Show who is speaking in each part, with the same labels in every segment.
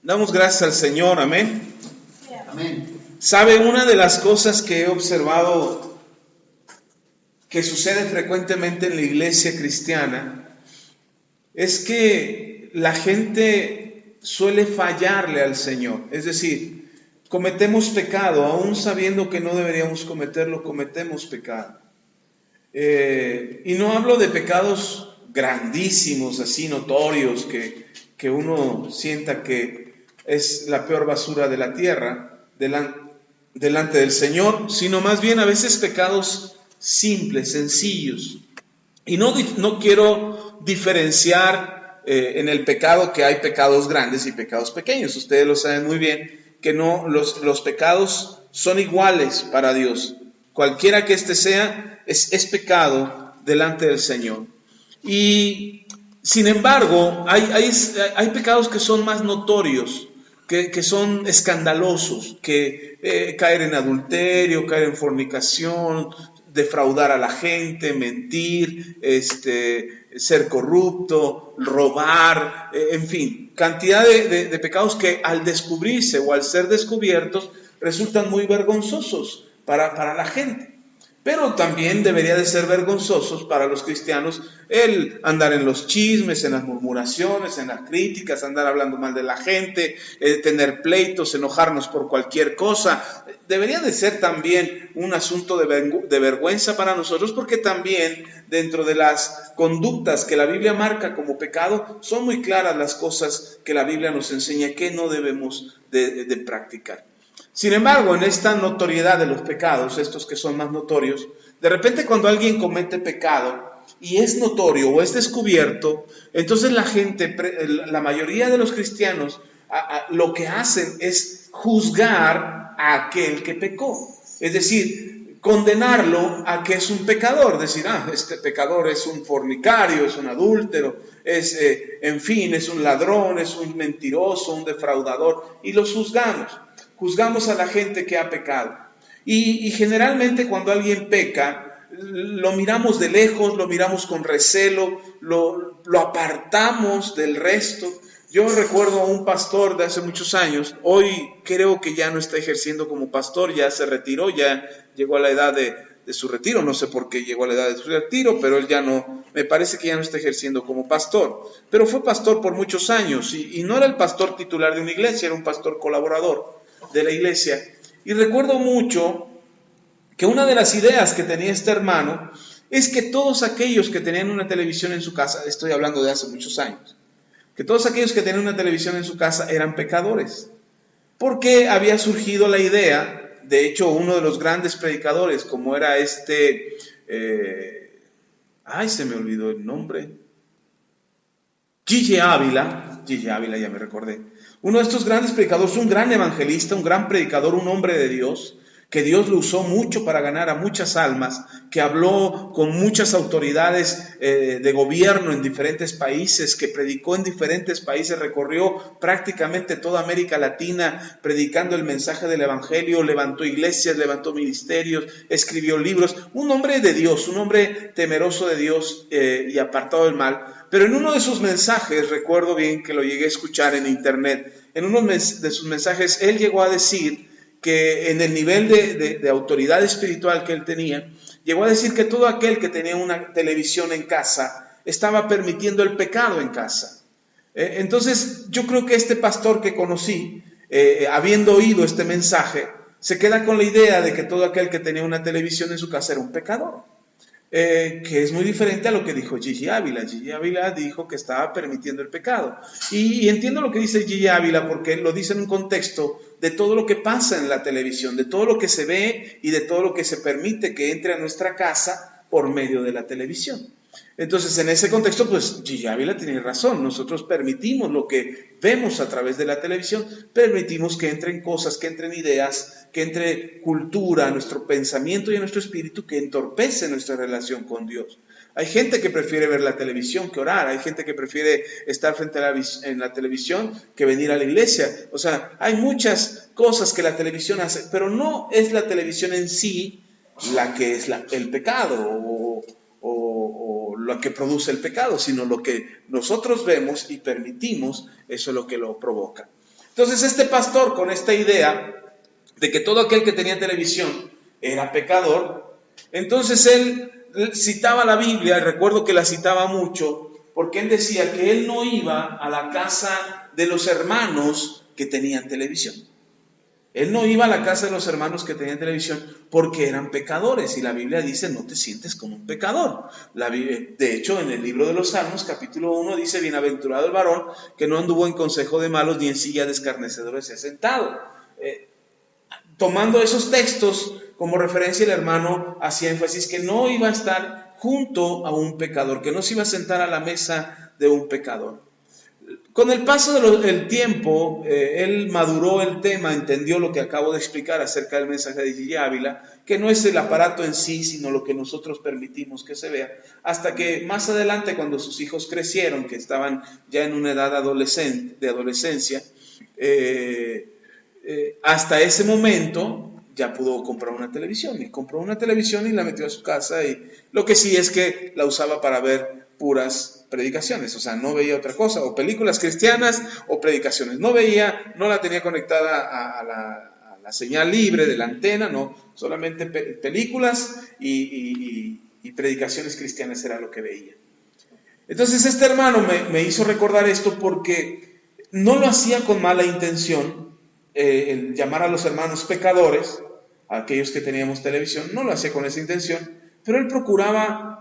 Speaker 1: Damos gracias al Señor, amén.
Speaker 2: Amén.
Speaker 1: ¿Sabe? Una de las cosas que he observado que sucede frecuentemente en la iglesia cristiana es que la gente suele fallarle al Señor. Es decir, cometemos pecado, aún sabiendo que no deberíamos cometerlo, cometemos pecado. Y no hablo de pecados grandísimos, así notorios, que uno sienta que es la peor basura de la tierra delante del Señor, sino más bien a veces pecados simples, sencillos. Y no quiero diferenciar en el pecado que hay pecados grandes y pecados pequeños. Ustedes lo saben muy bien, que no los pecados son iguales para Dios. Cualquiera que éste sea, es pecado delante del Señor. Y sin embargo, hay pecados que son más notorios, que son escandalosos, que caer en adulterio, caer en fornicación, defraudar a la gente, mentir, ser corrupto, robar, en fin, cantidad de pecados que al descubrirse o al ser descubiertos resultan muy vergonzosos para la gente. Pero también debería de ser vergonzosos para los cristianos el andar en los chismes, en las murmuraciones, en las críticas, andar hablando mal de la gente, tener pleitos, enojarnos por cualquier cosa. Debería de ser también un asunto de vergüenza para nosotros, porque también dentro de las conductas que la Biblia marca como pecado, son muy claras las cosas que la Biblia nos enseña que no debemos de practicar. Sin embargo, en esta notoriedad de los pecados, estos que son más notorios, de repente cuando alguien comete pecado y es notorio o es descubierto, entonces la gente, la mayoría de los cristianos, lo que hacen es juzgar a aquel que pecó. Es decir, condenarlo a que es un pecador, decir, este pecador es un fornicario, es un adúltero, en fin, es un ladrón, es un mentiroso, un defraudador, y los juzgamos. Juzgamos a la gente que ha pecado. Y generalmente cuando alguien peca, lo miramos de lejos, lo miramos con recelo, lo apartamos del resto. Yo recuerdo a un pastor de hace muchos años, hoy creo que ya no está ejerciendo como pastor, ya se retiró, ya llegó a la edad de su retiro, no sé por qué llegó a la edad de su retiro, pero él ya no, me parece que ya no está ejerciendo como pastor, pero fue pastor por muchos años y no era el pastor titular de una iglesia, era un pastor colaborador de la iglesia. Y recuerdo mucho que una de las ideas que tenía este hermano es que todos aquellos que tenían una televisión en su casa, estoy hablando de hace muchos años, que todos aquellos que tenían una televisión en su casa eran pecadores, porque había surgido la idea, de hecho uno de los grandes predicadores, como era se me olvidó el nombre, Gigi Ávila, ya me recordé, uno de estos grandes predicadores, un gran evangelista, un gran predicador, un hombre de Dios, que Dios lo usó mucho para ganar a muchas almas, que habló con muchas autoridades de gobierno en diferentes países, que predicó en diferentes países, recorrió prácticamente toda América Latina predicando el mensaje del evangelio, levantó iglesias, levantó ministerios, escribió libros, un hombre de Dios, un hombre temeroso de Dios y apartado del mal. Pero en uno de sus mensajes, recuerdo bien que lo llegué a escuchar en internet, en uno de sus mensajes él llegó a decir que en el nivel de autoridad espiritual que él tenía, llegó a decir que todo aquel que tenía una televisión en casa estaba permitiendo el pecado en casa. Entonces yo creo que este pastor que conocí, habiendo oído este mensaje, se queda con la idea de que todo aquel que tenía una televisión en su casa era un pecador. Que es muy diferente a lo que dijo Gigi Ávila. Gigi Ávila dijo que estaba permitiendo el pecado. Y entiendo lo que dice Gigi Ávila porque lo dice en un contexto de todo lo que pasa en la televisión, de todo lo que se ve y de todo lo que se permite que entre a nuestra casa por medio de la televisión. Entonces, en ese contexto, pues Gigi Ávila tiene razón. Nosotros permitimos lo que vemos a través de la televisión, permitimos que entren cosas, que entren ideas, que entre cultura a nuestro pensamiento y a nuestro espíritu, que entorpece nuestra relación con Dios. Hay gente que prefiere ver la televisión que orar, hay gente que prefiere estar frente a en la televisión que venir a la iglesia. O sea, hay muchas cosas que la televisión hace, pero no es la televisión en sí la que es el pecado o lo que produce el pecado, sino lo que nosotros vemos y permitimos, eso es lo que lo provoca. Entonces este pastor, con esta idea de que todo aquel que tenía televisión era pecador, entonces él citaba la Biblia, y recuerdo que la citaba mucho, porque él decía que él no iba a la casa de los hermanos que tenían televisión. Él no iba a la casa de los hermanos que tenían televisión porque eran pecadores, y la Biblia dice: no te sientes como un pecador. De hecho, en el libro de los Salmos, capítulo 1, dice: bienaventurado el varón que no anduvo en consejo de malos, ni en silla de escarnecedores se ha sentado. Tomando esos textos como referencia, el hermano hacía énfasis que no iba a estar junto a un pecador, que no se iba a sentar a la mesa de un pecador. Con el paso del tiempo, él maduró el tema, entendió lo que acabo de explicar acerca del mensaje de Gigi Ávila, que no es el aparato en sí, sino lo que nosotros permitimos que se vea, hasta que más adelante, cuando sus hijos crecieron, que estaban ya en una edad de adolescencia, hasta ese momento ya pudo comprar una televisión, y compró una televisión y la metió a su casa, y lo que sí es que la usaba para ver puras predicaciones, o sea, no veía otra cosa, o películas cristianas o predicaciones, no la tenía conectada a la señal libre de la antena, no, solamente películas y predicaciones cristianas era lo que veía. Entonces este hermano me hizo recordar esto, porque no lo hacía con mala intención, el llamar a los hermanos pecadores, a aquellos que teníamos televisión, no lo hacía con esa intención, pero él procuraba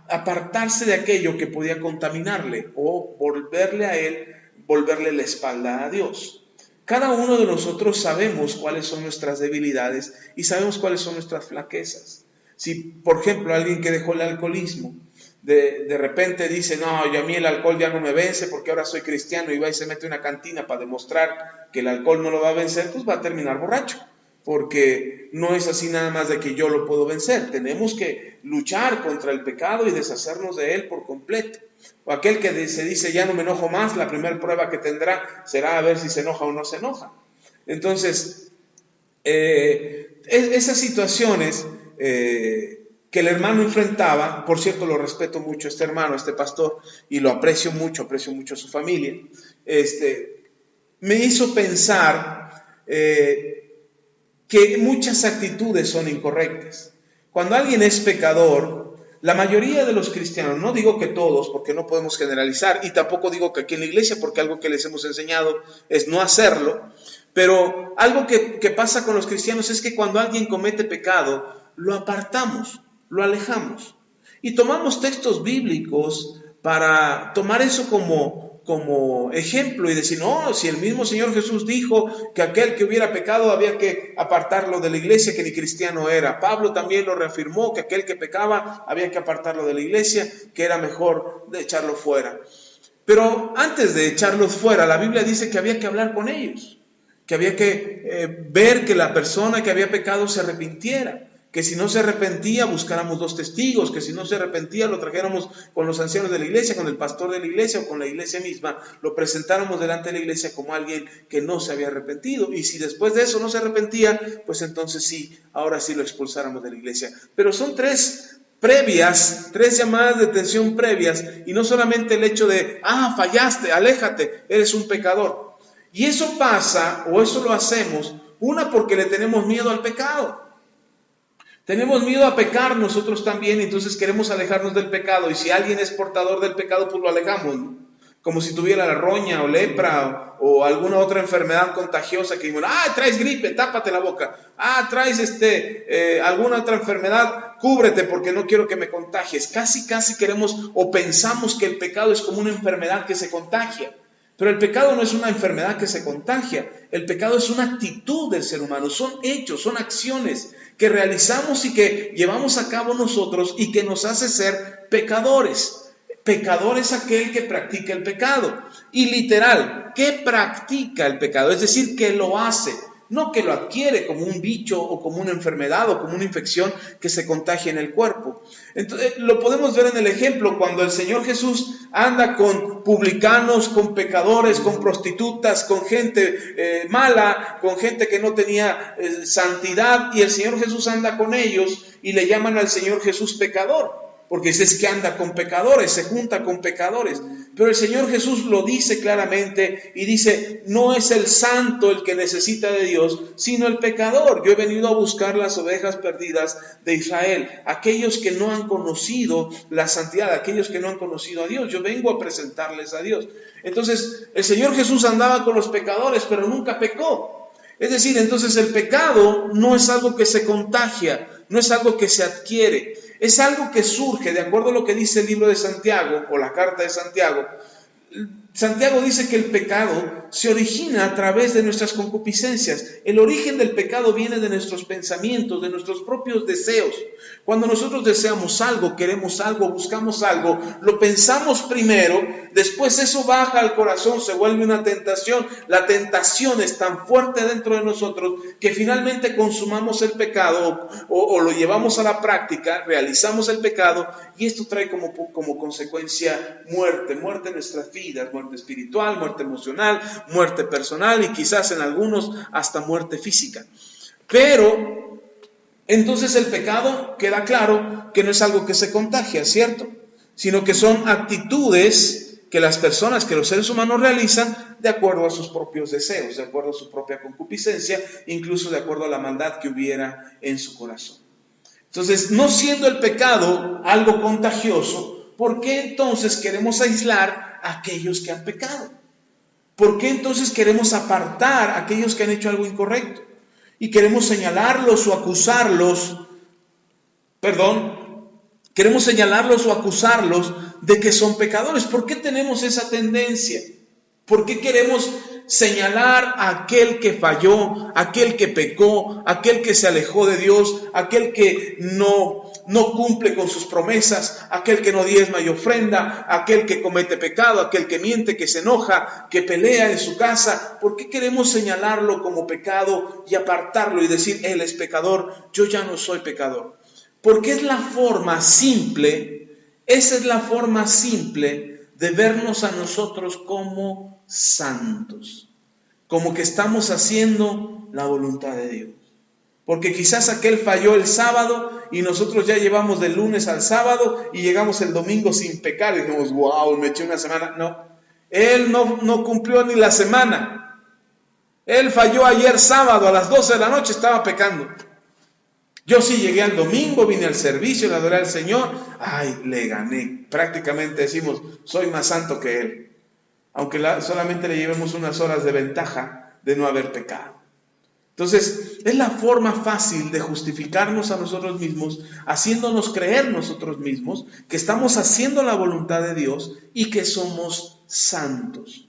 Speaker 1: apartarse de aquello que podía contaminarle o volverle la espalda a Dios. Cada uno de nosotros sabemos cuáles son nuestras debilidades y sabemos cuáles son nuestras flaquezas. Si, por ejemplo, alguien que dejó el alcoholismo, de repente dice: no, yo a mí el alcohol ya no me vence porque ahora soy cristiano, y va y se mete a una cantina para demostrar que el alcohol no lo va a vencer, pues va a terminar borracho. Porque no es así nada más de que yo lo puedo vencer. Tenemos que luchar contra el pecado y deshacernos de él por completo. O aquel que se dice: ya no me enojo más, la primera prueba que tendrá será a ver si se enoja o no se enoja. Entonces, esas situaciones que el hermano enfrentaba, por cierto, lo respeto mucho este hermano, este pastor, y lo aprecio mucho a su familia, me hizo pensar que muchas actitudes son incorrectas. Cuando alguien es pecador, la mayoría de los cristianos, no digo que todos, porque no podemos generalizar, y tampoco digo que aquí en la iglesia, porque algo que les hemos enseñado es no hacerlo, pero algo que pasa con los cristianos es que cuando alguien comete pecado, lo apartamos, lo alejamos, y tomamos textos bíblicos para tomar eso como ejemplo y decir: no, si el mismo Señor Jesús dijo que aquel que hubiera pecado había que apartarlo de la iglesia, que ni cristiano era. Pablo también lo reafirmó, que aquel que pecaba había que apartarlo de la iglesia, que era mejor de echarlo fuera. Pero antes de echarlos fuera, la Biblia dice que había que hablar con ellos, que había que ver que la persona que había pecado se arrepintiera, que si no se arrepentía buscáramos 2 testigos, que si no se arrepentía lo trajéramos con los ancianos de la iglesia, con el pastor de la iglesia o con la iglesia misma, lo presentáramos delante de la iglesia como alguien que no se había arrepentido, y si después de eso no se arrepentía, pues entonces sí, ahora sí lo expulsáramos de la iglesia. Pero son 3 llamadas de atención previas, y no solamente el hecho de: fallaste, aléjate, eres un pecador. Y eso pasa, o eso lo hacemos, porque le tenemos miedo al pecado. Tenemos miedo a pecar nosotros también, entonces queremos alejarnos del pecado, y si alguien es portador del pecado, pues lo alejamos, ¿no? Como si tuviera la roña o lepra o alguna otra enfermedad contagiosa, que digo: traes gripe, tápate la boca. Traes alguna otra enfermedad, cúbrete porque no quiero que me contagies. Casi queremos o pensamos que el pecado es como una enfermedad que se contagia. Pero el pecado no es una enfermedad que se contagia. El pecado es una actitud del ser humano, son hechos, son acciones que realizamos y que llevamos a cabo nosotros y que nos hace ser pecadores. Pecador es aquel que practica el pecado. Y literal, que practica el pecado, es decir, que lo hace. No que lo adquiere como un bicho o como una enfermedad o como una infección que se contagia en el cuerpo. Entonces, lo podemos ver en el ejemplo cuando el Señor Jesús anda con publicanos, con pecadores, con prostitutas, con gente mala, con gente que no tenía santidad, y el Señor Jesús anda con ellos y le llaman al Señor Jesús pecador, porque es que anda con pecadores, se junta con pecadores. Pero el Señor Jesús lo dice claramente y dice, no es el santo el que necesita de Dios, sino el pecador. Yo he venido a buscar las ovejas perdidas de Israel, aquellos que no han conocido la santidad, aquellos que no han conocido a Dios. Yo vengo a presentarles a Dios. Entonces, el Señor Jesús andaba con los pecadores, pero nunca pecó. Es decir, entonces el pecado no es algo que se contagia, no es algo que se adquiere. Es algo que surge, de acuerdo a lo que dice el libro de Santiago, o la carta de Santiago. Santiago dice que el pecado se origina a través de nuestras concupiscencias. El origen del pecado viene de nuestros pensamientos, de nuestros propios deseos. Cuando nosotros deseamos algo, queremos algo, buscamos algo, lo pensamos primero, después eso baja al corazón, se vuelve una tentación. La tentación es tan fuerte dentro de nosotros que finalmente consumamos el pecado o lo llevamos a la práctica, realizamos el pecado y esto trae como consecuencia muerte en nuestras vidas, muerte espiritual, muerte emocional, muerte personal y quizás en algunos hasta muerte física. Pero entonces el pecado queda claro que no es algo que se contagia, ¿cierto? Sino que son actitudes que las personas, que los seres humanos realizan de acuerdo a sus propios deseos, de acuerdo a su propia concupiscencia, incluso de acuerdo a la maldad que hubiera en su corazón. Entonces, no siendo el pecado algo contagioso, ¿por qué entonces queremos aislar a aquellos que han pecado? ¿Por qué entonces queremos apartar a aquellos que han hecho algo incorrecto? Y queremos señalarlos o acusarlos, queremos señalarlos o acusarlos de que son pecadores. ¿Por qué tenemos esa tendencia? ¿Por qué queremos señalar a aquel que falló, aquel que pecó, aquel que se alejó de Dios, aquel que no cumple con sus promesas, aquel que no diezma y ofrenda, aquel que comete pecado, aquel que miente, que se enoja, que pelea en su casa? ¿Por qué queremos señalarlo como pecado y apartarlo y decir, él es pecador, yo ya no soy pecador? Porque es la forma simple, esa es la forma simple de vernos a nosotros como santos, como que estamos haciendo la voluntad de Dios. Porque quizás aquel falló el sábado y nosotros ya llevamos del lunes al sábado y llegamos el domingo sin pecar y dijimos, wow, me eché una semana. No, él no cumplió ni la semana. Él falló ayer sábado a las 12 de la noche, estaba pecando. Yo sí llegué al domingo, vine al servicio, le adoré al Señor. Ay, le gané. Prácticamente decimos, soy más santo que él. Aunque solamente le llevemos unas horas de ventaja de no haber pecado. Entonces, es la forma fácil de justificarnos a nosotros mismos, haciéndonos creer nosotros mismos que estamos haciendo la voluntad de Dios y que somos santos.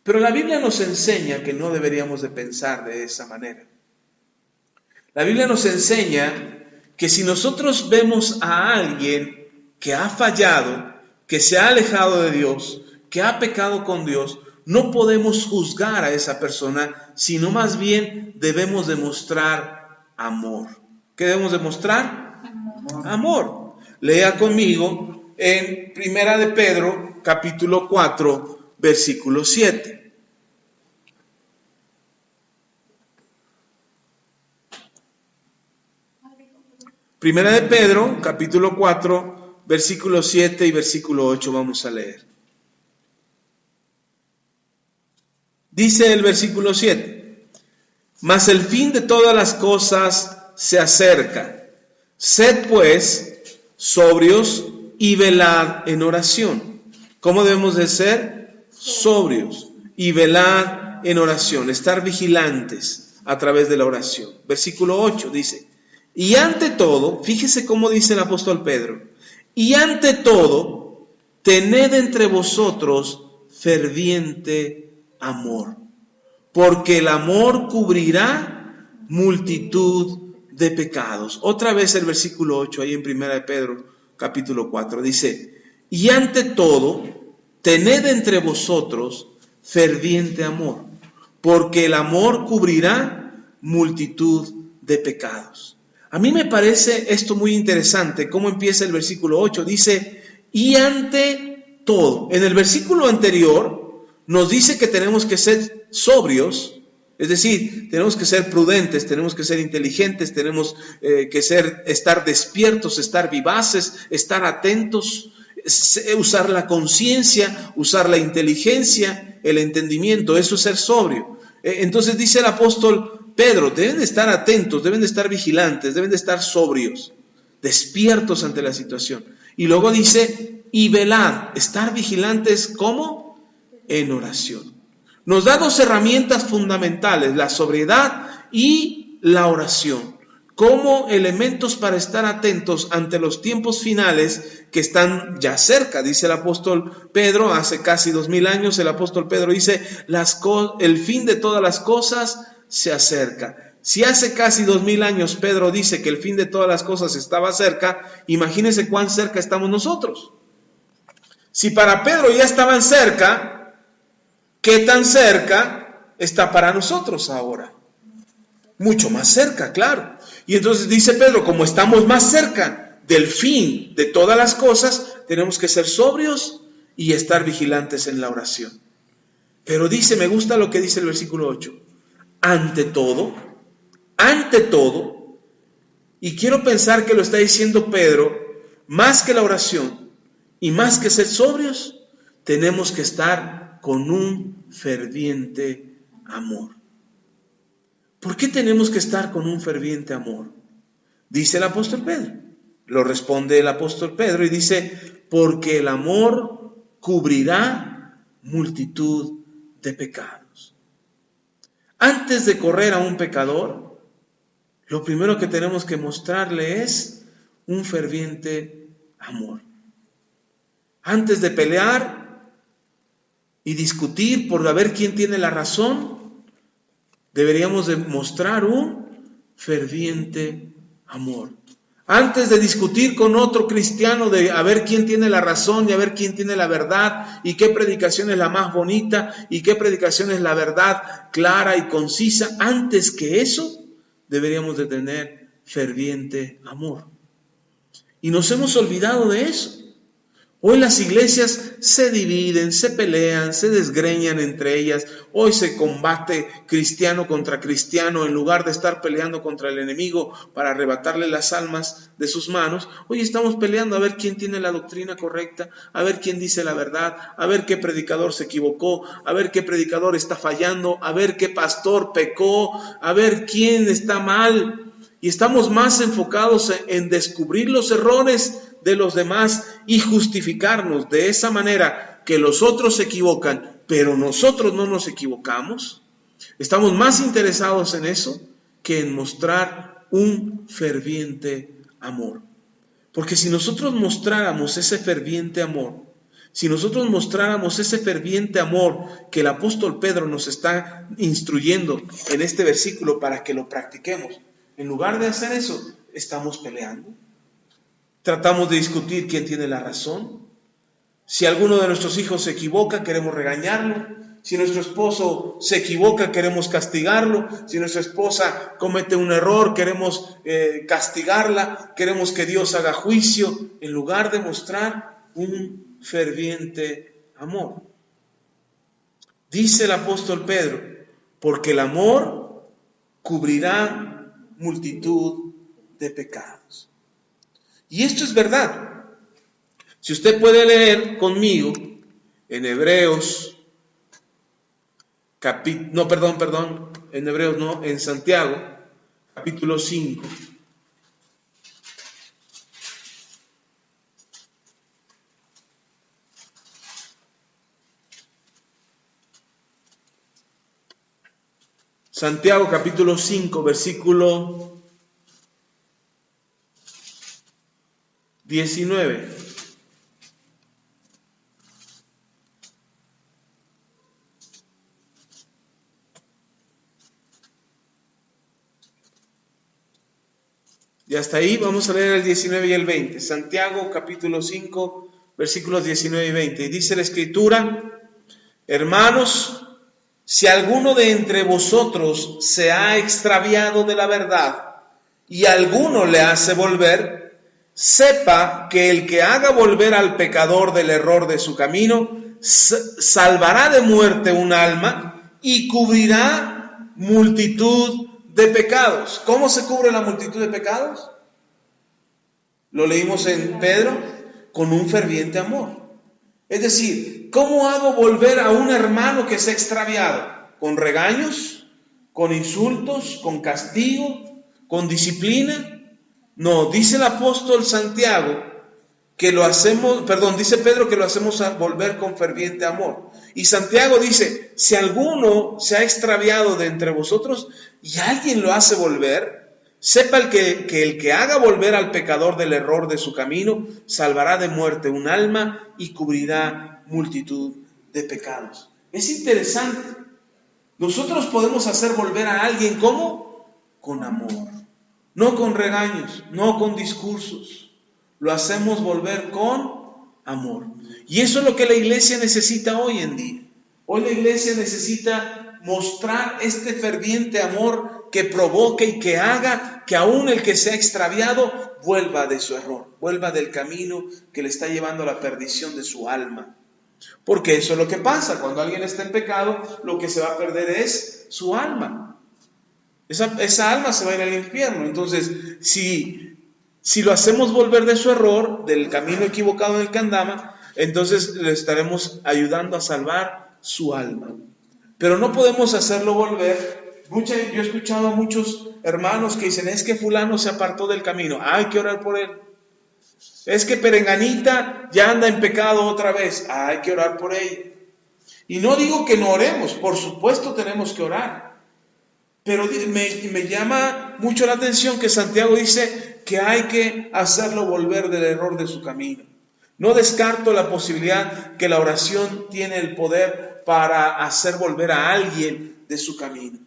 Speaker 1: Pero la Biblia nos enseña que no deberíamos de pensar de esa manera. La Biblia nos enseña que si nosotros vemos a alguien que ha fallado, que se ha alejado de Dios, que ha pecado con Dios, no podemos juzgar a esa persona, sino más bien debemos demostrar amor. ¿Qué debemos demostrar? Amor. Lea conmigo en Primera de Pedro, capítulo 4, versículo 7. Primera de Pedro, capítulo 4, versículo 7 y versículo 8 vamos a leer. Dice el versículo 7, mas el fin de todas las cosas se acerca. Sed pues sobrios y velad en oración. ¿Cómo debemos de ser? Sobrios y velad en oración. Estar vigilantes a través de la oración. Versículo 8 dice, y ante todo, fíjese cómo dice el apóstol Pedro, y ante todo, tened entre vosotros ferviente amor, porque el amor cubrirá multitud de pecados. Otra vez el versículo 8, ahí en Primera de Pedro, capítulo 4, dice, y ante todo, tened entre vosotros ferviente amor, porque el amor cubrirá multitud de pecados. A mí me parece esto muy interesante, cómo empieza el versículo 8, dice, y ante todo. En el versículo anterior nos dice que tenemos que ser sobrios, es decir, tenemos que ser prudentes, tenemos que ser inteligentes, tenemos que estar despiertos, estar vivaces, estar atentos, usar la conciencia, usar la inteligencia, el entendimiento, eso es ser sobrio. Entonces dice el apóstol Pedro, deben de estar atentos, deben de estar vigilantes, deben de estar sobrios, despiertos ante la situación. Y luego dice, y velad, estar vigilantes, ¿cómo? En oración. Nos da dos herramientas fundamentales, la sobriedad y la oración, como elementos para estar atentos ante los tiempos finales que están ya cerca. Dice el apóstol Pedro, hace casi 2000 años, el apóstol Pedro dice, el fin de todas las cosas se acerca. Si hace casi 2000 años Pedro dice que el fin de todas las cosas estaba cerca, imagínense cuán cerca estamos nosotros. Si para Pedro ya estaban cerca, ¿qué tan cerca está para nosotros ahora? Mucho más cerca, claro. Y entonces dice Pedro, como estamos más cerca del fin de todas las cosas, tenemos que ser sobrios y estar vigilantes en la oración. Pero dice, me gusta lo que dice el versículo 8, ante todo, y quiero pensar que lo está diciendo Pedro, más que la oración y más que ser sobrios, tenemos que estar con un ferviente amor. ¿Por qué tenemos que estar con un ferviente amor? Dice el apóstol Pedro. Lo responde el apóstol Pedro y dice, porque el amor cubrirá multitud de pecados. Antes de correr a un pecador, lo primero que tenemos que mostrarle es un ferviente amor. Antes de pelear y discutir por ver quién tiene la razón, deberíamos demostrar un ferviente amor. Antes de discutir con otro cristiano de a ver quién tiene la razón y a ver quién tiene la verdad y qué predicación es la más bonita y qué predicación es la verdad clara y concisa, antes que eso deberíamos de tener ferviente amor. Y nos hemos olvidado de eso. Hoy las iglesias se dividen, se pelean, se desgreñan entre ellas. Hoy se combate cristiano contra cristiano en lugar de estar peleando contra el enemigo para arrebatarle las almas de sus manos. Hoy estamos peleando a ver quién tiene la doctrina correcta, a ver quién dice la verdad, a ver qué predicador se equivocó, a ver qué predicador está fallando, a ver qué pastor pecó, a ver quién está mal. Y estamos más enfocados en descubrir los errores de los demás y justificarnos de esa manera que los otros se equivocan, pero nosotros no nos equivocamos. Estamos más interesados en eso que en mostrar un ferviente amor. Porque si nosotros mostráramos ese ferviente amor, si nosotros mostráramos ese ferviente amor que el apóstol Pedro nos está instruyendo en este versículo para que lo practiquemos, en lugar de hacer eso, estamos peleando. Tratamos de discutir quién tiene la razón. Si alguno de nuestros hijos se equivoca, queremos regañarlo. Si nuestro esposo se equivoca, queremos castigarlo. Si nuestra esposa comete un error, queremos castigarla. Queremos que Dios haga juicio, en lugar de mostrar un ferviente amor. Dice el apóstol Pedro, porque el amor cubrirá multitud de pecados. Y esto es verdad. Si usted puede leer conmigo en Hebreos, en Santiago, capítulo 5. Santiago, capítulo 5, versículo 19. Y hasta ahí vamos a leer el 19 y el 20. Santiago capítulo 5, versículos 19 y 20. Y dice la Escritura, hermanos, si alguno de entre vosotros se ha extraviado de la verdad y alguno le hace volver, sepa que el que haga volver al pecador del error de su camino, salvará de muerte un alma y cubrirá multitud de pecados. ¿Cómo se cubre la multitud de pecados? Lo leímos en Pedro. con un ferviente amor. Es decir, ¿cómo hago volver a un hermano que se ha extraviado? ¿Con regaños? ¿Con insultos? ¿Con castigo? ¿Con disciplina? No, dice el apóstol Santiago que lo hacemos, dice Pedro que lo hacemos a volver con ferviente amor. Y Santiago dice, si alguno se ha extraviado de entre vosotros y alguien lo hace volver, sepa que el que haga volver al pecador del error de su camino, salvará de muerte un alma y cubrirá multitud de pecados. Es interesante. Nosotros podemos hacer volver a alguien, ¿cómo? Con amor. No con regaños, no con discursos. Lo hacemos volver con amor. Y eso es lo que la iglesia necesita hoy en día. Hoy la iglesia necesita mostrar este ferviente amor que provoque y que haga que aún el que se ha extraviado vuelva de su error, vuelva del camino que le está llevando a la perdición de su alma. Porque eso es lo que pasa. Cuando alguien está en pecado, lo que se va a perder es su alma. Esa alma se va a ir al infierno. Entonces, si lo hacemos volver de su error, del camino equivocado en el que andaba, entonces le estaremos ayudando a salvar su alma. Pero no podemos hacerlo volver. Yo he escuchado a muchos hermanos que dicen, es que fulano se apartó del camino, hay que orar por él. Es que perenganita ya anda en pecado otra vez, hay que orar por ella. Y no digo que no oremos, por supuesto tenemos que orar. Pero me llama mucho la atención que Santiago dice que hay que hacerlo volver del error de su camino. No descarto la posibilidad que la oración tiene el poder para hacer volver a alguien de su camino,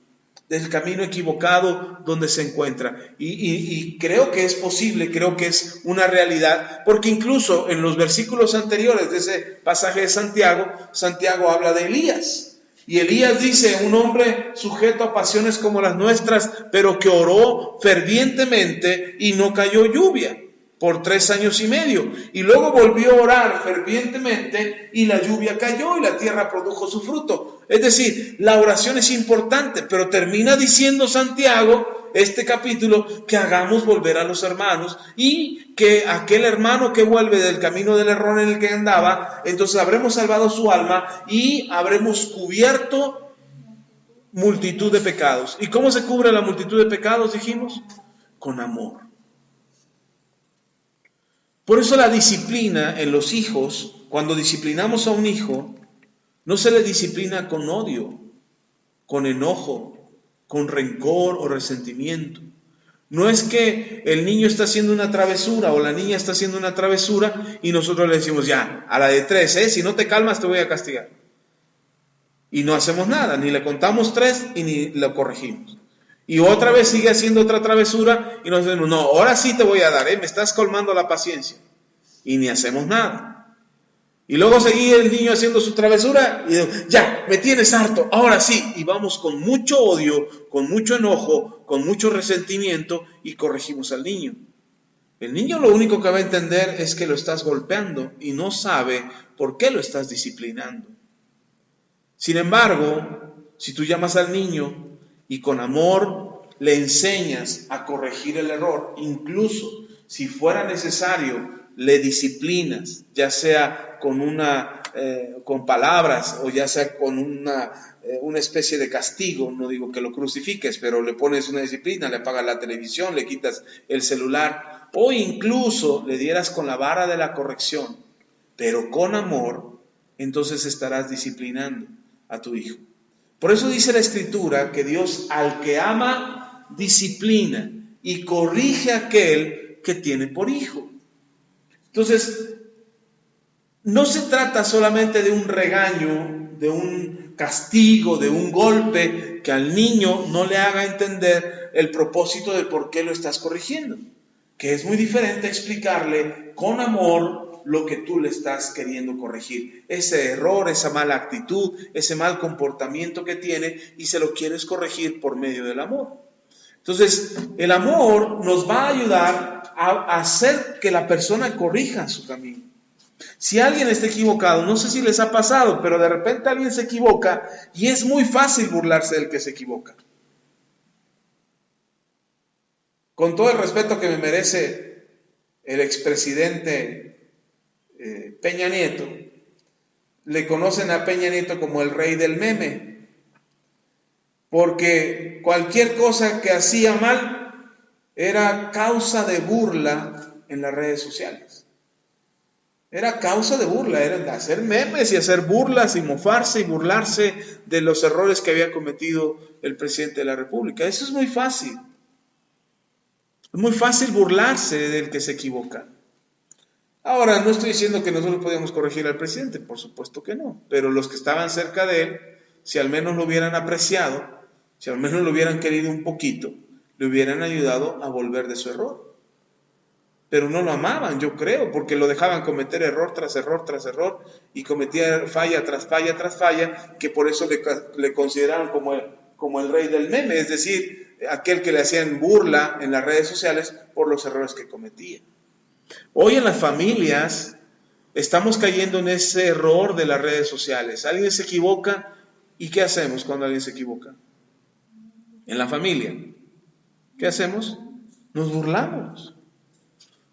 Speaker 1: del camino equivocado donde se encuentra. Y creo que es posible, creo que es una realidad, porque incluso en los versículos anteriores de ese pasaje de Santiago habla de Elías. Y Elías dice, un hombre sujeto a pasiones como las nuestras, pero que oró fervientemente y no cayó lluvia por 3 años y medio. Y luego volvió a orar fervientemente y la lluvia cayó y la tierra produjo su fruto. Es decir, la oración es importante, pero termina diciendo Santiago, este capítulo, que hagamos volver a los hermanos y que aquel hermano que vuelve del camino del error en el que andaba, entonces habremos salvado su alma y habremos cubierto multitud de pecados. ¿Y cómo se cubre la multitud de pecados, dijimos? Con amor. Por eso la disciplina en los hijos, cuando disciplinamos a un hijo, no se le disciplina con odio, con enojo, con rencor o resentimiento. No es que el niño está haciendo una travesura o la niña está haciendo una travesura y nosotros le decimos, ya, a la de 3, si no te calmas te voy a castigar. Y no hacemos nada, ni le contamos 3 y ni lo corregimos. Y otra vez sigue haciendo otra travesura y nos decimos, no, ahora sí te voy a dar, me estás colmando la paciencia. Y ni hacemos nada. Y luego seguía el niño haciendo su travesura y digo, ya, me tienes harto, ahora sí. Y vamos con mucho odio, con mucho enojo, con mucho resentimiento y corregimos al niño. El niño lo único que va a entender es que lo estás golpeando y no sabe por qué lo estás disciplinando. Sin embargo, si tú llamas al niño y con amor le enseñas a corregir el error, incluso si fuera necesario, le disciplinas, ya sea con palabras o ya sea con una especie de castigo, no digo que lo crucifiques, pero le pones una disciplina, le apagas la televisión, le quitas el celular, o incluso le dieras con la vara de la corrección, pero con amor, entonces estarás disciplinando a tu hijo. Por eso dice la Escritura que Dios al que ama disciplina y corrige a aquel que tiene por hijo. Entonces, no se trata solamente de un regaño, de un castigo, de un golpe que al niño no le haga entender el propósito de por qué lo estás corrigiendo, que es muy diferente explicarle con amor lo que tú le estás queriendo corregir, ese error, esa mala actitud, ese mal comportamiento que tiene y se lo quieres corregir por medio del amor. Entonces, el amor nos va a ayudar a hacer que la persona corrija su camino. Si alguien está equivocado, no sé si les ha pasado, pero de repente alguien se equivoca y es muy fácil burlarse del que se equivoca. Con todo el respeto que me merece el expresidente Peña Nieto, le conocen a Peña Nieto como el rey del meme, porque cualquier cosa que hacía mal era causa de burla en las redes sociales. Era causa de burla, era de hacer memes y hacer burlas y mofarse y burlarse de los errores que había cometido el presidente de la República. Eso es muy fácil. Es muy fácil burlarse del que se equivoca. Ahora, no estoy diciendo que nosotros podíamos corregir al presidente, por supuesto que no, pero los que estaban cerca de él, si al menos lo hubieran apreciado, si al menos lo hubieran querido un poquito, le hubieran ayudado a volver de su error. Pero no lo amaban, yo creo, porque lo dejaban cometer error tras error tras error y cometía falla tras falla tras falla, que por eso le consideraron como el rey del meme, es decir, aquel que le hacían burla en las redes sociales por los errores que cometía. Hoy en las familias estamos cayendo en ese error de las redes sociales. Alguien se equivoca, ¿y qué hacemos cuando alguien se equivoca? En la familia, ¿qué hacemos? Nos burlamos.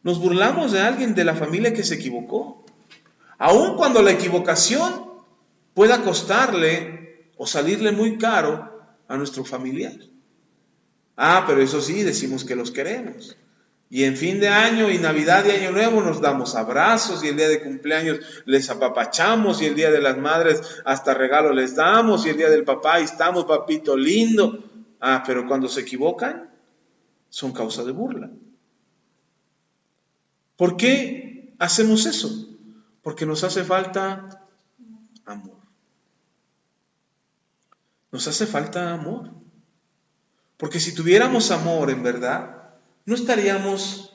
Speaker 1: Nos burlamos de alguien de la familia que se equivocó. Aun cuando la equivocación pueda costarle o salirle muy caro a nuestro familiar. Pero eso sí, decimos que los queremos. Y en fin de año y Navidad y Año Nuevo nos damos abrazos y el día de cumpleaños les apapachamos y el día de las madres hasta regalo les damos y el día del papá ahí estamos, papito lindo. Pero cuando se equivocan son causa de burla. ¿Por qué hacemos eso? Porque nos hace falta amor. Nos hace falta amor. Porque si tuviéramos amor en verdad, no estaríamos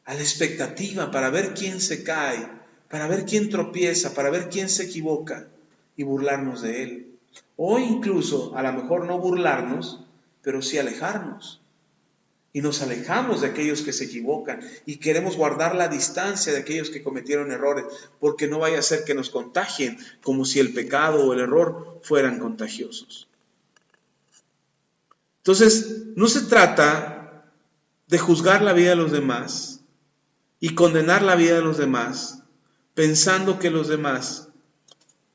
Speaker 1: a la expectativa para ver quién se cae, para ver quién tropieza, para ver quién se equivoca y burlarnos de él. O incluso, a lo mejor no burlarnos, pero sí alejarnos. Y nos alejamos de aquellos que se equivocan y queremos guardar la distancia de aquellos que cometieron errores, porque no vaya a ser que nos contagien como si el pecado o el error fueran contagiosos. Entonces, no se trata de juzgar la vida de los demás y condenar la vida de los demás, pensando que los demás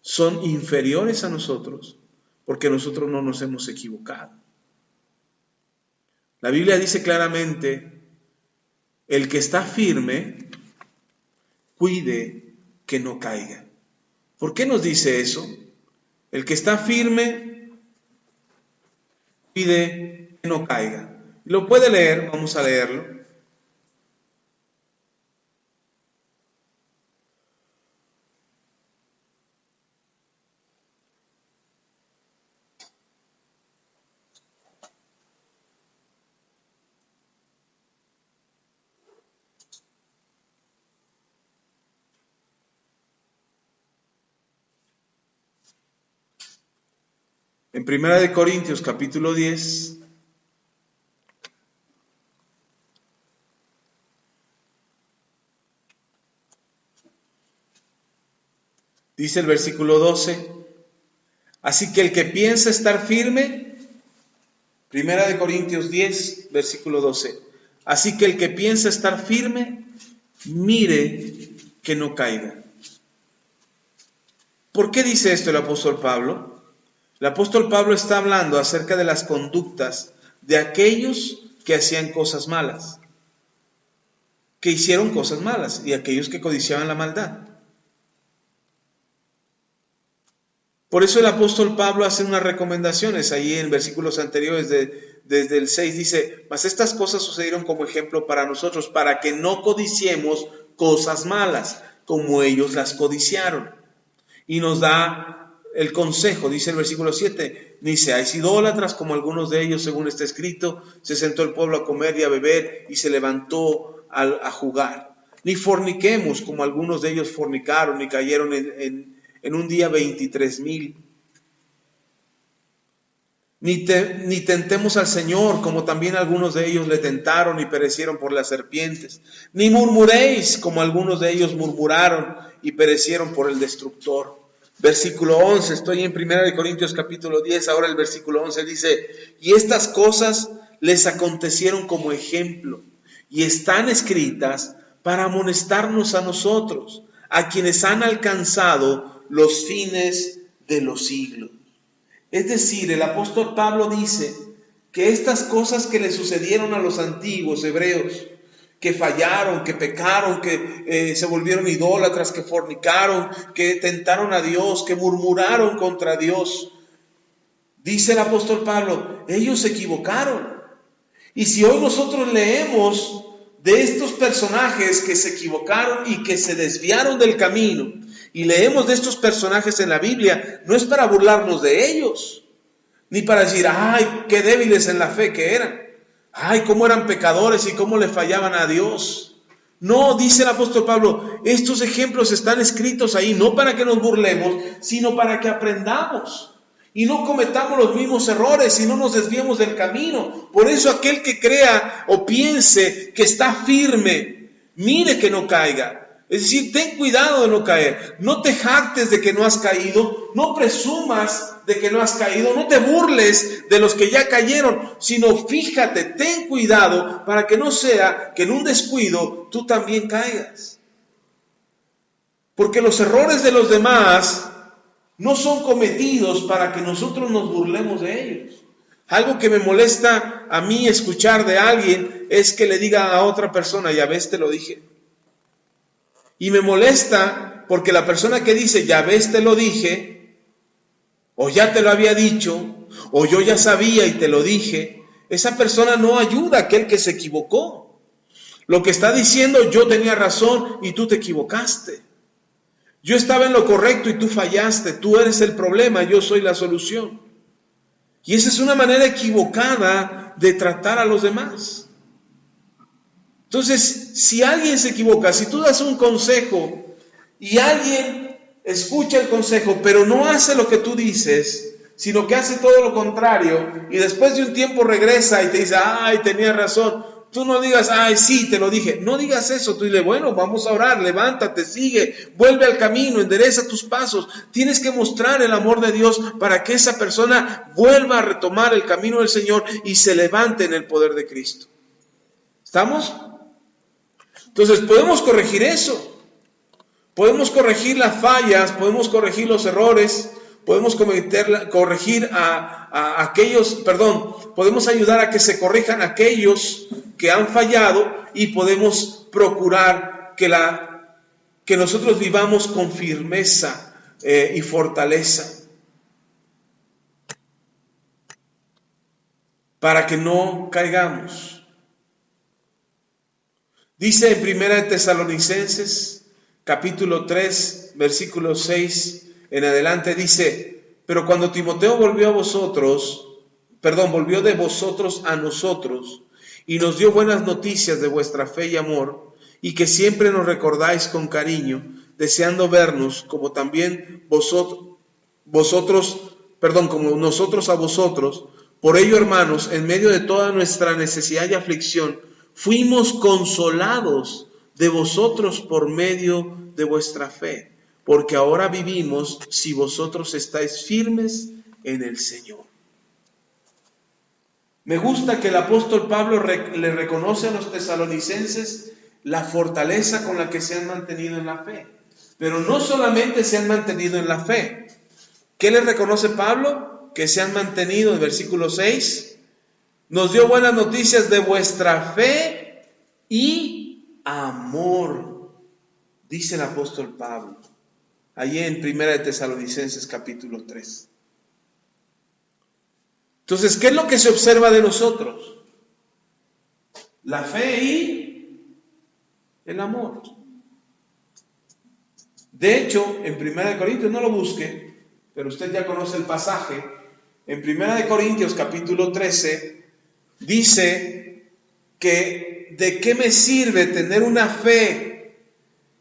Speaker 1: son inferiores a nosotros, porque nosotros no nos hemos equivocado. La Biblia dice claramente, el que está firme, cuide que no caiga. ¿Por qué nos dice eso? El que está firme, cuide que no caiga. Lo puede leer, vamos a leerlo. En 1 Corintios capítulo 10, dice el versículo 12, así que el que piensa estar firme, 1 Corintios 10, versículo 12, así que el que piensa estar firme, mire que no caiga. ¿Por qué dice esto el apóstol Pablo? El apóstol Pablo está hablando acerca de las conductas de aquellos que hacían cosas malas, que hicieron cosas malas, y aquellos que codiciaban la maldad. Por eso el apóstol Pablo hace unas recomendaciones ahí en versículos anteriores, desde el 6 dice, mas estas cosas sucedieron como ejemplo para nosotros, para que no codiciemos cosas malas, como ellos las codiciaron. Y nos da el consejo, dice el versículo 7, ni seáis idólatras como algunos de ellos, según está escrito, se sentó el pueblo a comer y a beber y se levantó a jugar. Ni forniquemos como algunos de ellos fornicaron y cayeron en un día 23,000. Ni tentemos al Señor como también algunos de ellos le tentaron y perecieron por las serpientes. Ni murmuréis como algunos de ellos murmuraron y perecieron por el destructor. Versículo 11, estoy en 1 Corintios capítulo 10, ahora el versículo 11 dice, y estas cosas les acontecieron como ejemplo y están escritas para amonestarnos a nosotros, a quienes han alcanzado los fines de los siglos. Es decir, el apóstol Pablo dice que estas cosas que le sucedieron a los antiguos hebreos, que fallaron, que pecaron, que se volvieron idólatras, que fornicaron, que tentaron a Dios, que murmuraron contra Dios, dice el apóstol Pablo, ellos se equivocaron. Y si hoy nosotros leemos de estos personajes que se equivocaron y que se desviaron del camino, y leemos de estos personajes en la Biblia, no es para burlarnos de ellos, ni para decir, ay, qué débiles en la fe que eran, ay, cómo eran pecadores y cómo le fallaban a Dios. No, dice el apóstol Pablo, estos ejemplos están escritos ahí, no para que nos burlemos, sino para que aprendamos y no cometamos los mismos errores y no nos desviemos del camino. Por eso aquel que crea o piense que está firme, mire que no caiga. Es decir, ten cuidado de no caer. No te jactes de que no has caído, no presumas de que no has caído, no te burles de los que ya cayeron, sino fíjate, ten cuidado para que no sea que en un descuido tú también caigas. Porque los errores de los demás no son cometidos para que nosotros nos burlemos de ellos. Algo que me molesta a mí escuchar de alguien es que le diga a otra persona, ya ves, te lo dije. Y me molesta porque la persona que dice, ya ves, te lo dije, o ya te lo había dicho, o yo ya sabía y te lo dije, esa persona no ayuda a aquel que se equivocó. Lo que está diciendo, yo tenía razón y tú te equivocaste. Yo estaba en lo correcto y tú fallaste. Tú eres el problema, yo soy la solución. Y esa es una manera equivocada de tratar a los demás. Entonces, si alguien se equivoca, si tú das un consejo y alguien escucha el consejo, pero no hace lo que tú dices, sino que hace todo lo contrario, y después de un tiempo regresa y te dice, ay, tenía razón, tú no digas, ay, sí, te lo dije. No digas eso, tú dile, bueno, vamos a orar, levántate, sigue, vuelve al camino, endereza tus pasos. Tienes que mostrar el amor de Dios para que esa persona vuelva a retomar el camino del Señor y se levante en el poder de Cristo. ¿Estamos? Entonces podemos corregir eso, podemos corregir las fallas, podemos corregir los errores, podemos corregir a aquellos, podemos ayudar a que se corrijan aquellos que han fallado y podemos procurar que nosotros vivamos con firmeza y fortaleza para que no caigamos. Dice en 1 Tesalonicenses, capítulo 3, versículo 6 en adelante, dice, pero cuando Timoteo volvió de vosotros a nosotros, y nos dio buenas noticias de vuestra fe y amor, y que siempre nos recordáis con cariño, deseando vernos, como también como nosotros a vosotros. Por ello, hermanos, en medio de toda nuestra necesidad y aflicción, fuimos consolados de vosotros por medio de vuestra fe, porque ahora vivimos si vosotros estáis firmes en el Señor. Me gusta que el apóstol Pablo le reconoce a los tesalonicenses la fortaleza con la que se han mantenido en la fe. Pero no solamente se han mantenido en la fe. ¿Qué le reconoce Pablo? Que se han mantenido, en versículo 6, nos dio buenas noticias de vuestra fe y amor, dice el apóstol Pablo, allí en 1 Tesalonicenses capítulo 3. Entonces, ¿qué es lo que se observa de nosotros? La fe y el amor. De hecho, en 1 Corintios, no lo busque, pero usted ya conoce el pasaje, en 1 Corintios capítulo 13, dice que ¿de qué me sirve tener una fe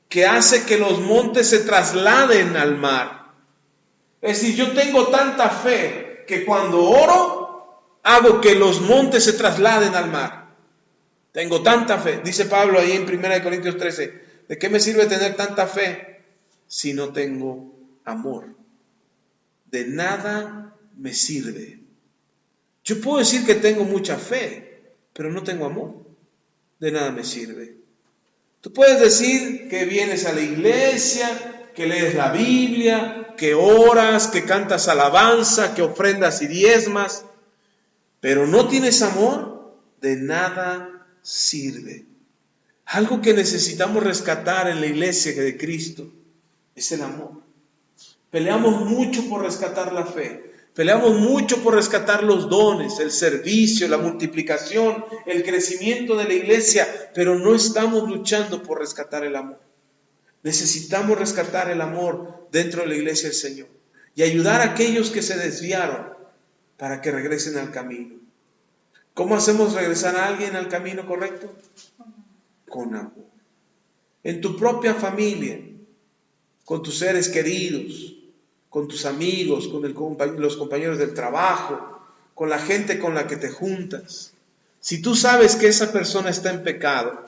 Speaker 1: que hace que los montes se trasladen al mar? Es decir, yo tengo tanta fe que cuando oro hago que los montes se trasladen al mar. Tengo tanta fe, dice Pablo ahí en 1 Corintios 13, ¿de qué me sirve tener tanta fe si no tengo amor? De nada me sirve. Yo puedo decir que tengo mucha fe, pero no tengo amor. De nada me sirve. Tú puedes decir que vienes a la iglesia, que lees la Biblia, que oras, que cantas alabanza, que ofrendas y diezmas, pero no tienes amor, de nada sirve. Algo que necesitamos rescatar en la iglesia de Cristo es el amor. Peleamos mucho por rescatar la fe, peleamos mucho por rescatar los dones, el servicio, la multiplicación, el crecimiento de la iglesia, pero no estamos luchando por rescatar el amor. Necesitamos rescatar el amor dentro de la iglesia del Señor y ayudar a aquellos que se desviaron para que regresen al camino. ¿Cómo hacemos regresar a alguien al camino correcto? Con amor. En tu propia familia, con tus seres queridos, con tus amigos, con los compañeros del trabajo, con la gente con la que te juntas. Si tú sabes que esa persona está en pecado,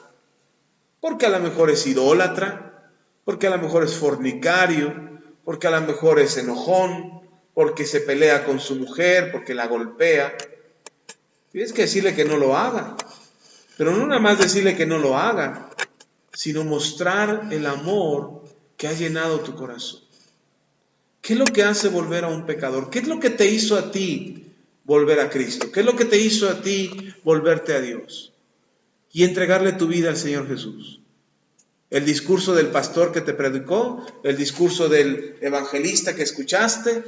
Speaker 1: porque a lo mejor es idólatra, porque a lo mejor es fornicario, porque a lo mejor es enojón, porque se pelea con su mujer, porque la golpea, tienes que decirle que no lo haga. Pero no nada más decirle que no lo haga, sino mostrar el amor que ha llenado tu corazón. ¿Qué es lo que hace volver a un pecador? ¿Qué es lo que te hizo a ti volver a Cristo? ¿Qué es lo que te hizo a ti volverte a Dios? Y entregarle tu vida al Señor Jesús. El discurso del pastor que te predicó, el discurso del evangelista que escuchaste,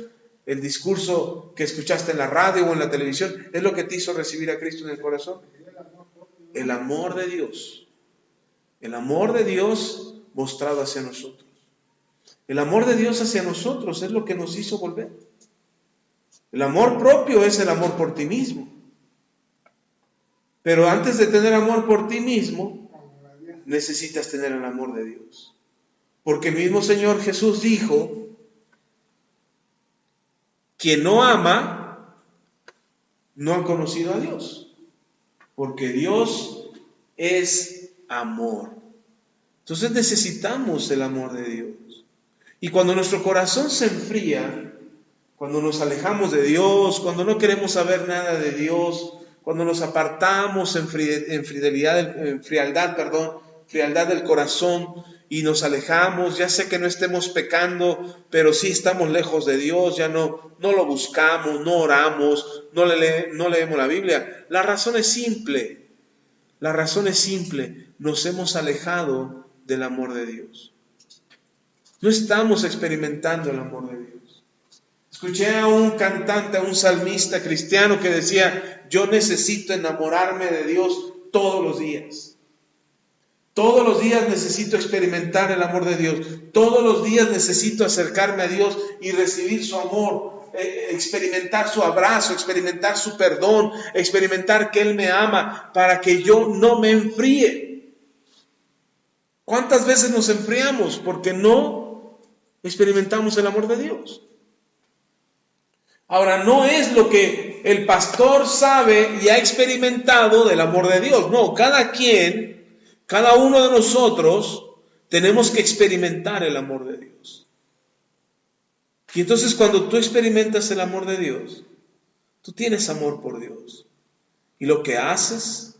Speaker 1: el discurso que escuchaste en la radio o en la televisión, ¿es lo que te hizo recibir a Cristo en el corazón? El amor de Dios. El amor de Dios mostrado hacia nosotros. El amor de Dios hacia nosotros es lo que nos hizo volver. El amor propio es el amor por ti mismo. Pero antes de tener amor por ti mismo, necesitas tener el amor de Dios. Porque el mismo Señor Jesús dijo, quien no ama, no ha conocido a Dios. Porque Dios es amor. Entonces necesitamos el amor de Dios. Y cuando nuestro corazón se enfría, cuando nos alejamos de Dios, cuando no queremos saber nada de Dios, cuando nos apartamos en frialdad del corazón y nos alejamos, ya sé que no estemos pecando, pero sí estamos lejos de Dios, ya no lo buscamos, no oramos, no leemos la Biblia. La razón es simple, nos hemos alejado del amor de Dios. No estamos experimentando el amor de Dios. Escuché a un cantante, a un salmista cristiano que decía, yo necesito enamorarme de Dios todos los días. Todos los días necesito experimentar el amor de Dios. Todos los días necesito acercarme a Dios y recibir su amor, experimentar su abrazo, experimentar su perdón, experimentar que Él me ama para que yo no me enfríe. ¿Cuántas veces nos enfriamos porque no experimentamos el amor de Dios? Ahora, no es lo que el pastor sabe y ha experimentado del amor de Dios. No, cada uno de nosotros tenemos que experimentar el amor de Dios. Y entonces cuando tú experimentas el amor de Dios, tú tienes amor por Dios. Y lo que haces,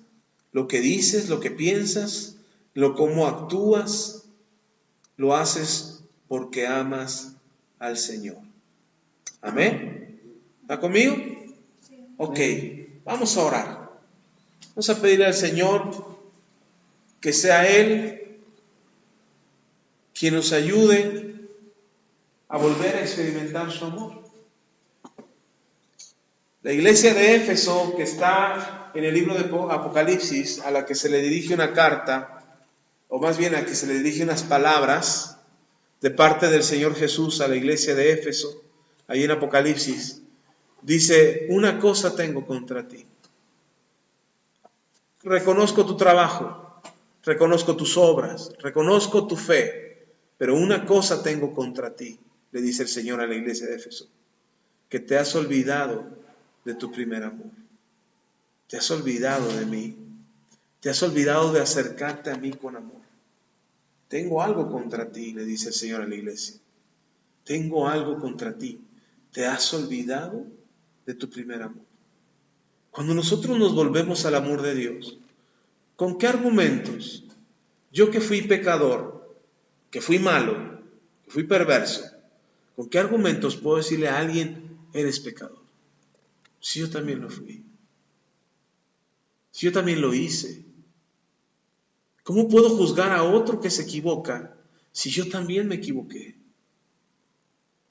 Speaker 1: lo que dices, lo que piensas, cómo actúas, lo haces porque amas al Señor. ¿Amén? ¿Está conmigo? Ok, vamos a orar. Vamos a pedirle al Señor que sea Él quien nos ayude a volver a experimentar su amor. La iglesia de Éfeso, que está en el libro de Apocalipsis, a la que se le dirige una carta, o más bien a la que se le dirige unas palabras de parte del Señor Jesús a la iglesia de Éfeso, ahí en Apocalipsis, dice, una cosa tengo contra ti. Reconozco tu trabajo, reconozco tus obras, reconozco tu fe, pero una cosa tengo contra ti, le dice el Señor a la iglesia de Éfeso, que te has olvidado de tu primer amor. Te has olvidado de mí, te has olvidado de acercarte a mí con amor. Tengo algo contra ti, le dice el Señor a la iglesia. Tengo algo contra ti. Te has olvidado de tu primer amor. Cuando nosotros nos volvemos al amor de Dios, ¿con qué argumentos Yo que fui pecador, que fui malo, que fui perverso, ¿con qué argumentos puedo decirle a alguien, eres pecador? Si yo también lo fui. Si yo también lo hice. ¿Cómo puedo juzgar a otro que se equivoca si yo también me equivoqué?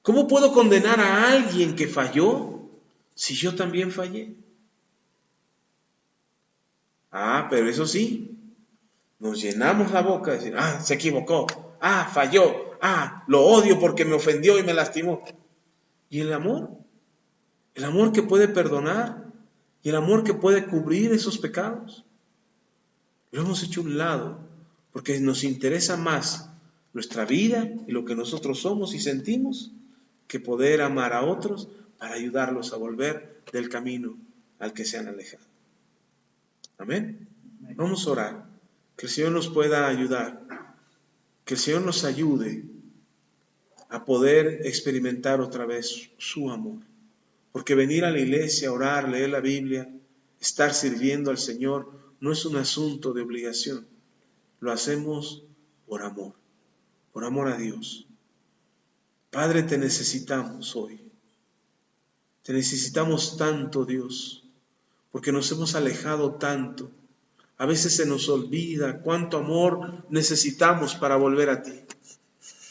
Speaker 1: ¿Cómo puedo condenar a alguien que falló si yo también fallé? Pero eso sí, nos llenamos la boca de decir, se equivocó, falló, lo odio porque me ofendió y me lastimó. ¿Y el amor? El amor que puede perdonar y el amor que puede cubrir esos pecados. Lo hemos hecho a un lado porque nos interesa más nuestra vida y lo que nosotros somos y sentimos que poder amar a otros para ayudarlos a volver del camino al que se han alejado. Amén. Vamos a orar. Que el Señor nos pueda ayudar. Que el Señor nos ayude a poder experimentar otra vez su amor. Porque venir a la iglesia, orar, leer la Biblia, estar sirviendo al Señor no es un asunto de obligación. Lo hacemos por amor a Dios. Padre, te necesitamos hoy. Te necesitamos tanto, Dios, porque nos hemos alejado tanto. A veces se nos olvida cuánto amor necesitamos para volver a ti.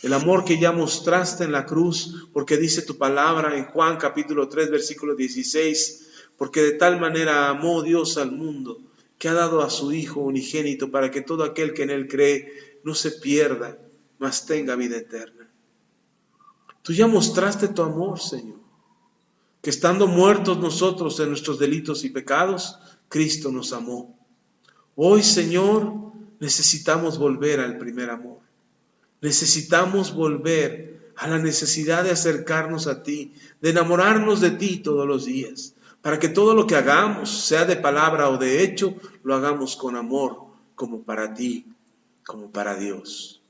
Speaker 1: El amor que ya mostraste en la cruz, porque dice tu palabra en Juan capítulo 3, versículo 16, porque de tal manera amó Dios al mundo, que ha dado a su Hijo unigénito para que todo aquel que en Él cree no se pierda, mas tenga vida eterna. Tú ya mostraste tu amor, Señor, que estando muertos nosotros en nuestros delitos y pecados, Cristo nos amó. Hoy, Señor, necesitamos volver al primer amor. Necesitamos volver a la necesidad de acercarnos a ti, de enamorarnos de ti todos los días, para que todo lo que hagamos, sea de palabra o de hecho, lo hagamos con amor, como para ti, como para Dios.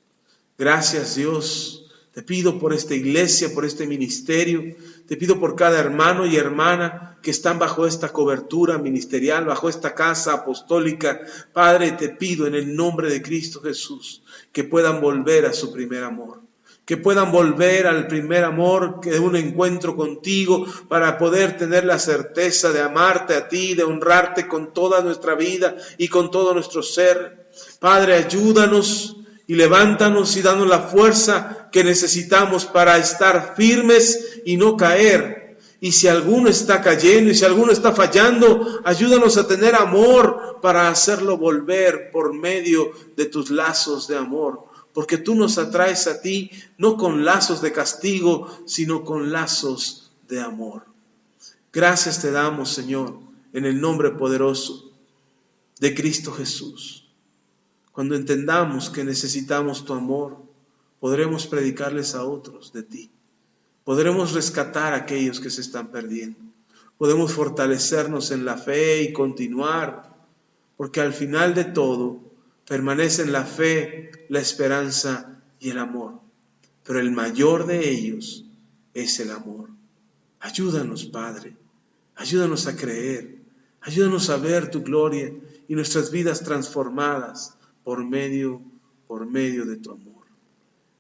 Speaker 1: Gracias, Dios. Te pido por esta iglesia, por este ministerio. Te pido por cada hermano y hermana que están bajo esta cobertura ministerial, bajo esta casa apostólica. Padre, te pido en el nombre de Cristo Jesús que puedan volver a su primer amor. Que puedan volver al primer amor, que de un encuentro contigo, para poder tener la certeza de amarte a ti, de honrarte con toda nuestra vida y con todo nuestro ser. Padre, ayúdanos y levántanos y danos la fuerza que necesitamos para estar firmes y no caer. Y si alguno está cayendo y si alguno está fallando, ayúdanos a tener amor para hacerlo volver por medio de tus lazos de amor. Porque tú nos atraes a ti no con lazos de castigo, sino con lazos de amor. Gracias te damos, Señor, en el nombre poderoso de Cristo Jesús. Cuando entendamos que necesitamos tu amor, podremos predicarles a otros de ti. Podremos rescatar a aquellos que se están perdiendo. Podemos fortalecernos en la fe y continuar, porque al final de todo permanecen la fe, la esperanza y el amor. Pero el mayor de ellos es el amor. Ayúdanos, Padre. Ayúdanos a creer. Ayúdanos a ver tu gloria y nuestras vidas transformadas por medio de tu amor.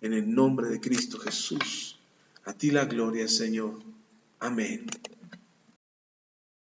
Speaker 1: En el nombre de Cristo Jesús. A ti la gloria, Señor. Amén.